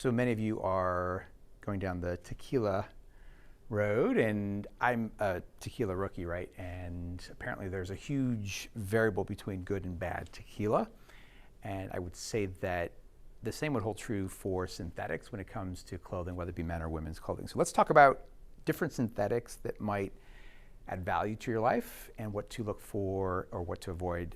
So many of you are going down the tequila road, and I'm a tequila rookie, right? And apparently there's a huge variable between good and bad tequila. And I would say that the same would hold true for synthetics when it comes to clothing, whether it be men or women's clothing. So let's talk about different synthetics that might add value to your life and what to look for or what to avoid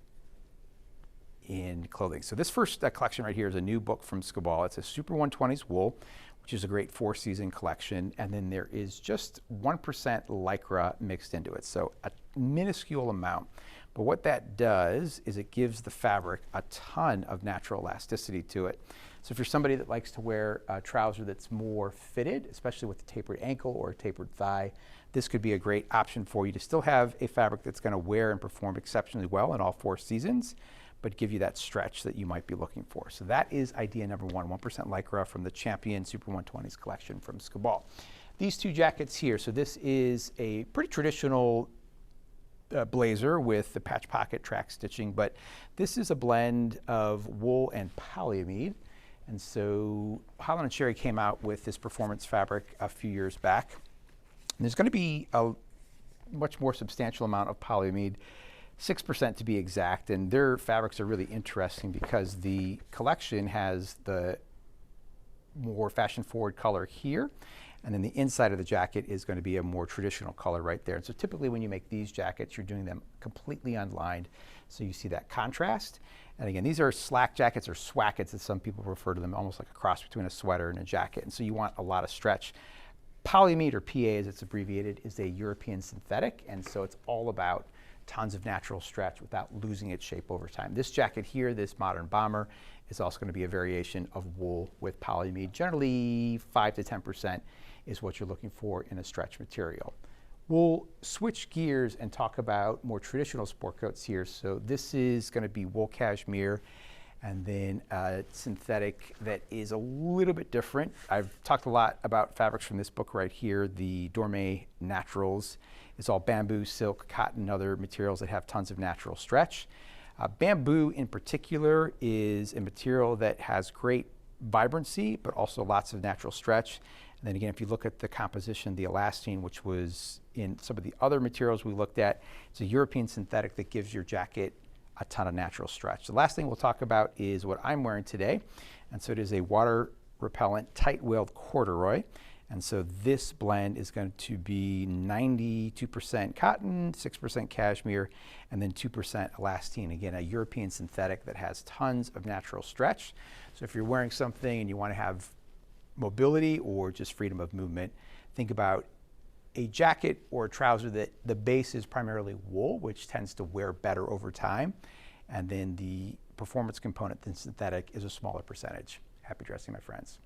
in clothing. So this first collection right here is a new book from Skobal. It's a Super 120s wool, which is a great 4-season collection. And then there is just 1% Lycra mixed into it. So a minuscule amount. But what that does is it gives the fabric a ton of natural elasticity to it. So if you're somebody that likes to wear a trouser that's more fitted, especially with a tapered ankle or a tapered thigh, this could be a great option for you to still have a fabric that's going to wear and perform exceptionally well in all 4 seasons, but give you that stretch that you might be looking for. So that is idea number 1, 1% Lycra from the Champion Super 120s collection from Skobal. These 2 jackets here, so this is a pretty traditional blazer with the patch pocket track stitching, but this is a blend of wool and polyamide. And so Holland & Sherry came out with this performance fabric a few years back. And there's going to be a much more substantial amount of polyamide, 6% to be exact, and their fabrics are really interesting because the collection has the more fashion-forward color here, and then the inside of the jacket is going to be a more traditional color right there. And so typically when you make these jackets, you're doing them completely unlined, so you see that contrast. And again, these are slack jackets or swackets, as some people refer to them, almost like a cross between a sweater and a jacket, and so you want a lot of stretch. Polyamide, or PA as it's abbreviated, is a European synthetic, and so it's all about tons of natural stretch without losing its shape over time. This jacket here, this modern bomber, is also going to be a variation of wool with polyamide. Generally 5 to 10% is what you're looking for in a stretch material. We'll switch gears and talk about more traditional sport coats here. So this is going to be wool cashmere, and then a synthetic that is a little bit different. I've talked a lot about fabrics from this book right here, the Dorme Naturals. It's all bamboo, silk, cotton, other materials that have tons of natural stretch. Bamboo in particular is a material that has great vibrancy, but also lots of natural stretch. And then again, if you look at the composition, the elastane, which was in some of the other materials we looked at, it's a European synthetic that gives your jacket a ton of natural stretch. The last thing we'll talk about is what I'm wearing today. And so it is a water repellent tight-wailed corduroy. And so this blend is going to be 92% cotton, 6% cashmere, and then 2% elastane. Again, a European synthetic that has tons of natural stretch. So if you're wearing something and you want to have mobility or just freedom of movement, think about a jacket or a trouser that the base is primarily wool, which tends to wear better over time, and then the performance component, the synthetic, is a smaller percentage. Happy dressing, my friends.